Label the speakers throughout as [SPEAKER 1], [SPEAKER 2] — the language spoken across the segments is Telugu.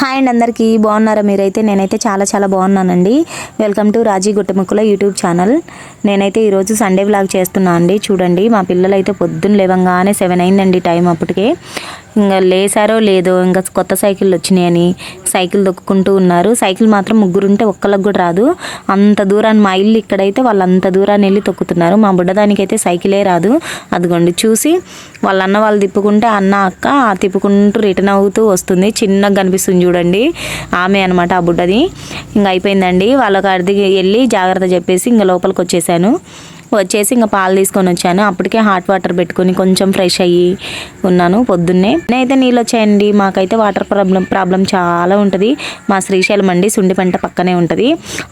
[SPEAKER 1] హాయ్ అండి, అందరికీ బాగున్నారా? మీరైతే నేనైతే చాలా బాగున్నానండి. Welcome to Raji Guttamukkala YouTube channel. నేనైతే ఈరోజు సండే వ్లాగ్ చేస్తున్నా అండి. చూడండి, మా పిల్లలు అయితే పొద్దున్న లేవంగానే 7 అయిందండి టైం. అప్పటికే ఇంకా లేసారో లేదో, ఇంకా కొత్త సైకిళ్ళు వచ్చినాయని సైకిల్ దొక్కుంటూ ఉన్నారు. సైకిల్ మాత్రం ముగ్గురుంటే ఒక్కళ్ళకి కూడా రాదు. అంత దూరాన్ని, మా ఇల్లు ఇక్కడైతే వాళ్ళు అంత దూరాన్ని వెళ్ళి తొక్కుతున్నారు. మా బుడ్డదానికైతే సైకిలే రాదు. అదిగోండి చూసి వాళ్ళ అన్న వాళ్ళు తిప్పుకుంటే అన్న అక్క తిప్పుకుంటూ రిటర్న్ అవుతూ వస్తుంది. చిన్నగా కనిపిస్తుంది చూడండి, ఆమె అనమాట ఆ బుడ్డది. ఇంకా అయిపోయిందండి. వాళ్ళకి అడిగి వెళ్ళి జాగ్రత్త చెప్పేసి ఇంకా లోపలికి వచ్చేసి ఇంకా పాలు తీసుకొని వచ్చాను. అప్పటికే హాట్ వాటర్ పెట్టుకొని కొంచెం ఫ్రెష్ అయ్యి ఉన్నాను పొద్దున్నే. అయితే నీళ్ళు వచ్చాయండి. మాకైతే వాటర్ ప్రాబ్లం చాలా ఉంటుంది. మా శ్రీశైలం అండి, సుండిపంట పక్కనే ఉంటుంది.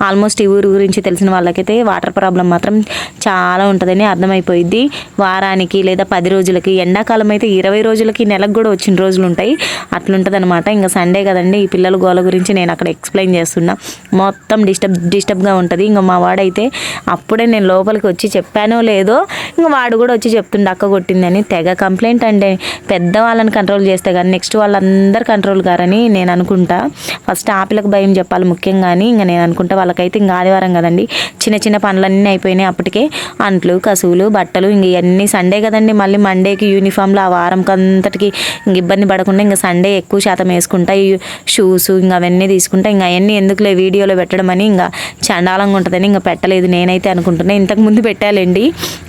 [SPEAKER 1] ఆల్మోస్ట్ ఈ ఊరు గురించి తెలిసిన వాళ్ళకైతే వాటర్ ప్రాబ్లం మాత్రం చాలా ఉంటుందని అర్థమైపోయింది. వారానికి లేదా 10 రోజులకి, ఎండాకాలం అయితే 20 రోజులకి, నెలకు కూడా వచ్చిన రోజులు ఉంటాయి. అట్లుంటుంది అనమాట. ఇంకా సండే కదండి, ఈ పిల్లల గోల గురించి నేను అక్కడ ఎక్స్ప్లెయిన్ చేస్తున్నా. మొత్తం డిస్టర్బ్గా ఉంటుంది. ఇంకా మా వాడైతే అప్పుడే నేను లోపలికి వచ్చి చెప్పానో లేదో, ఇంకా వాడు కూడా వచ్చి చెప్తుండే అక్క కొట్టిందని. తెగ కంప్లైంట్ అంటే పెద్దవాళ్ళని కంట్రోల్ చేస్తే కానీ నెక్స్ట్ వాళ్ళందరూ కంట్రోల్ కారని నేను అనుకుంటా. ఫస్ట్ ఆపిలకు భయం చెప్పాలి ముఖ్యంగాని. ఇంకా నేను అనుకుంటా వాళ్ళకైతే ఇంకా ఆదివారం కదండి, చిన్న పనులన్నీ అయిపోయినాయి అప్పటికే. అంట్లు, కసువులు, బట్టలు, ఇంక ఇవన్నీ సండే కదండి. మళ్ళీ మండేకి యూనిఫామ్లు ఆ వారంకి అంతటికి ఇంక ఇబ్బంది పడకుండా ఇంకా సండే ఎక్కువ శాతం వేసుకుంటా. ఈ షూస్ ఇంకా అవన్నీ తీసుకుంటా. ఇంకా అవన్నీ ఎందుకులే వీడియోలో పెట్టడం అని ఇంకా చండాలంగా ఉంటుందని ఇంకా పెట్టలేదు నేనైతే అనుకుంటున్నా. ఇంతకుముందు పెట్టాలండి,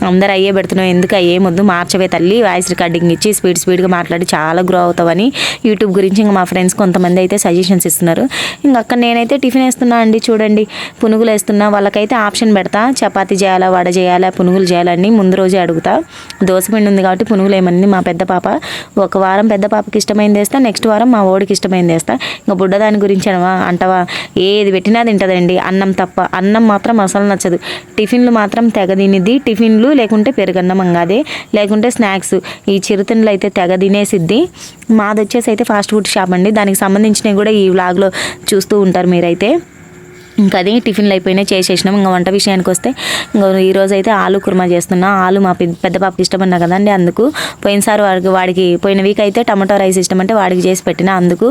[SPEAKER 1] అందరు అయ్యే పెడుతున్నావు, ఎందుకు అయ్యే ముద్దు మార్చవే తల్లి, వాయిస్ రికార్డింగ్ ఇచ్చి స్పీడ్గా మాట్లాడి చాలా గ్రో అవుతావని యూట్యూబ్ గురించి ఇంకా మా ఫ్రెండ్స్ కొంతమంది అయితే సజెషన్స్ ఇస్తున్నారు. ఇంకా అక్కడ నేనైతే టిఫిన్ వేస్తున్నా అండి. చూడండి, పునుగులు వేస్తున్నా. వాళ్ళకైతే ఆప్షన్ పెడతా, చపాతీ చేయాలా, వడ చేయాలా, పునుగులు చేయాలని ముందు రోజే అడుగుతా. దోసపిండి ఉంది కాబట్టి పునుగులు ఏమని మా పెద్ద పాప, ఒక వారం పెద్ద పాపకి ఇష్టమైంది వేస్తా, నెక్స్ట్ వారం మా ఓడికి ఇష్టమైంది వేస్తా. ఇంకా బుడ్డదాని గురించి అంటవా, ఏది పెట్టినా తింటదండి, అన్నం తప్ప. అన్నం మాత్రం అసలు నచ్చదు. టిఫిన్లు మాత్రం తెగ తినిద్ది. టిఫిన్లు లేకుంటే పెరుగన్నం అంగాదే, లేకుంటే స్నాక్స్. ఈ చిరుతిండ్లు అయితే తెగ తినేసిద్ది. మాది వచ్చేసి అయితే ఫాస్ట్ ఫుడ్ షాప్ అండి. దానికి సంబంధించినవి కూడా ఈ వ్లాగ్లో చూస్తూ ఉంటారు మీరైతే. ఇంకా అది టిఫిన్లు అయిపోయినాయి, చేసేసినాం. ఇంకా వంట విషయానికి వస్తే ఇంకా ఈరోజు అయితే ఆలు కుర్మా చేస్తున్నా. ఆలు మా పెద్ద పాపకి ఇష్టమన్నా కదండి, అందుకు. పోయినసారి వాడికి పోయిన వీక్ అయితే టమాటో రైస్ ఇష్టం అంటే వాడికి చేసి పెట్టినా. అందుకు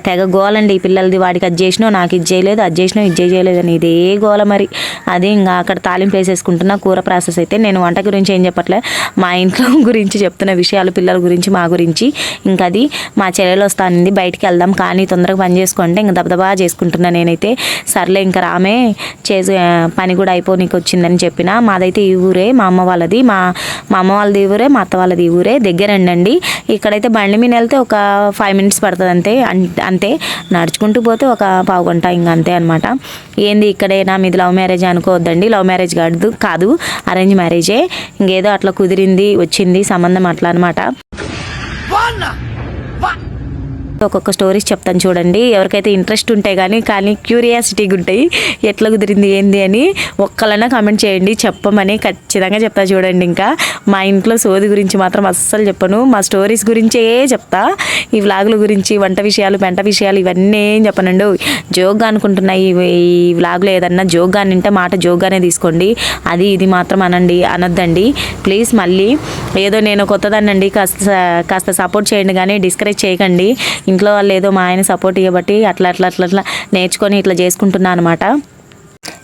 [SPEAKER 1] తెగ గోలండి ఈ పిల్లలది. వాడికి అది చేసినావు, నాకు ఇది చేయలేదు, అది చేసినావు, ఇది చేయలేదు అని ఇదే గోల. మరి అది ఇంకా అక్కడ తాలింపు వేసేసుకుంటున్నా. కూర ప్రాసెస్ అయితే నేను వంట గురించి ఏం చెప్పట్లే, మా ఇంట్లో గురించి చెప్తున్న విషయాలు, పిల్లల గురించి, మా గురించి. ఇంకా అది మా చెల్లెలు వస్తానండి, బయటికి వెళ్దాం కానీ తొందరగా పని చేసుకుంటే ఇంకా దబదబా చేసుకుంటున్నా. నేనైతే సర్లే ఇంకా రామే చేసి పని కూడా అయిపోనీకి వచ్చిందని చెప్పిన. మాదైతే ఈ ఊరే, మా అమ్మ వాళ్ళది. మా అమ్మ వాళ్ళది ఈ ఊరే, మా అత్త వాళ్ళది ఈ ఊరే, దగ్గరండి. ఇక్కడైతే బండి మీద వెళ్తే ఒక 5 minutes పడుతుంది అంతే. నడుచుకుంటూ పోతే ఒక పావు గంట, ఇంకా అంతే అనమాట. ఏంది ఇక్కడేనా మీది లవ్ మ్యారేజ్ అనుకోవద్దండి. లవ్ మ్యారేజ్ కాదు, అరేంజ్ మ్యారేజే. ఇంకేదో అట్లా కుదిరింది, వచ్చింది సంబంధం అట్లా అనమాట. ఒక్కొక్క స్టోరీస్ చెప్తాను చూడండి. ఎవరికైతే ఇంట్రెస్ట్ ఉంటాయి కానీ క్యూరియాసిటీగా ఉంటాయి, ఎట్లా కుదిరింది ఏంది అని ఒక్కలైనా కామెంట్ చేయండి, చెప్పమని ఖచ్చితంగా చెప్తా చూడండి. ఇంకా మా ఇంట్లో సోది గురించి మాత్రం అస్సలు చెప్పను, మా స్టోరీస్ గురించే చెప్తా. ఈ వ్లాగుల గురించి, వంట విషయాలు, పెంట విషయాలు ఇవన్నీ ఏం చెప్పనండి. జోక్గా అనుకుంటున్నా ఈ వ్లాగులో ఏదన్నా జోక్గా నింటే మాట జోక్గానే తీసుకోండి. అది ఇది మాత్రం అనొద్దండి ప్లీజ్. మళ్ళీ ఏదో నేను కొత్తదాన్నండి, కాస్త సపోర్ట్ చేయండి కానీ డిస్కరేజ్ చేయకండి. ఇంట్లో వాళ్ళు ఏదో మా ఆయన సపోర్ట్ ఇవ్వబట్టి అట్లా నేర్చుకొని ఇట్లా చేసుకుంటున్నా అనమాట.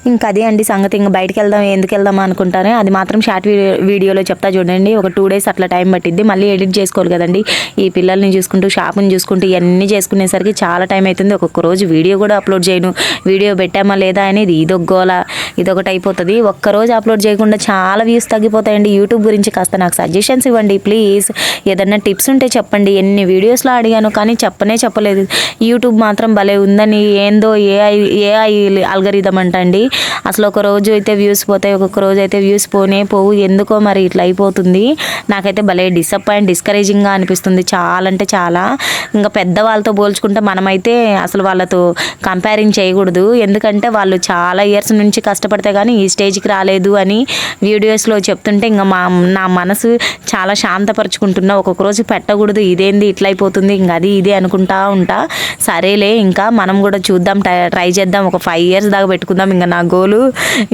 [SPEAKER 1] ఇంకా అదే అండి సంగతి. ఇంకా బయటకు వెళ్దాం, ఎందుకు వెళ్దాం అనుకుంటాను, అది మాత్రం షార్ట్ వీడియోలో చెప్తా చూడండి. ఒక 2 days అట్లా టైం పట్టిద్ది. మళ్ళీ ఎడిట్ చేసుకోవాలి కదండి. ఈ పిల్లల్ని చూసుకుంటూ, షాప్ని చూసుకుంటూ ఇవన్నీ చేసుకునేసరికి చాలా టైం అవుతుంది. ఒక్కొక్క రోజు వీడియో కూడా అప్లోడ్ చేయను. వీడియో పెట్టామా లేదా అనేది ఇదొక గోల, ఇదొకటి అయిపోతుంది. ఒక్కరోజు అప్లోడ్ చేయకుండా చాలా వ్యూస్ తగ్గిపోతాయండి. యూట్యూబ్ గురించి కాస్త నాకు సజెషన్స్ ఇవ్వండి ప్లీజ్. ఏదన్నా టిప్స్ ఉంటే చెప్పండి. ఎన్ని వీడియోస్లో అడిగాను కానీ చెప్పలేదు. యూట్యూబ్ మాత్రం భలే ఉందని, ఏందో ఏఐ అల్గరిథం అంటండి. అసలు ఒక రోజు అయితే వ్యూస్ పోతాయి, ఒక్కొక్క రోజు అయితే వ్యూస్ పోవు. ఎందుకో మరి ఇట్లా అయిపోతుంది. నాకైతే భలే డిస్కరేజింగ్గా అనిపిస్తుంది చాలా, అంటే చాలా. ఇంకా పెద్దవాళ్ళతో పోల్చుకుంటే మనమైతే అసలు వాళ్ళతో కంపేరింగ్ చేయకూడదు. ఎందుకంటే వాళ్ళు చాలా ఇయర్స్ నుంచి కష్టపడితే కానీ ఈ స్టేజ్కి రాలేదు అని వీడియోస్లో చెప్తుంటే ఇంకా నా మనసు చాలా శాంతపరుచుకుంటున్నా. ఒక్కొక్క రోజు పెట్టకూడదు, ఇదేంది ఇట్లా అయిపోతుంది, ఇంకా అది ఇదే అనుకుంటా ఉంటా. సరేలే ఇంకా మనం కూడా చూద్దాం, ట్రై చేద్దాం, ఒక 5 years దాకా పెట్టుకుందాం. ఇంకా నా గోలు.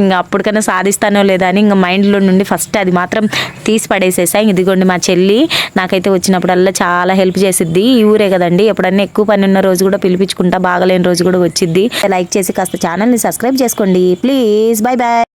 [SPEAKER 1] ఇంకా అప్పటికైనా సాధిస్తానో లేదా అని ఇంకా మైండ్లో నుండి ఫస్ట్ అది మాత్రం తీసి పడేసేసా. ఇదిగోండి మా చెల్లి నాకైతే వచ్చినప్పుడల్లా చాలా హెల్ప్ చేసిద్ది. ఈ ఊరే కదండి, ఎప్పుడన్నా ఎక్కువ పని ఉన్న రోజు కూడా పిలిపించుకుంటా, బాగలేని రోజు కూడా వచ్చిద్ది. లైక్ చేసి కాస్త ఛానల్ని సబ్స్క్రైబ్ చేసుకోండి ప్లీజ్. Bye bye.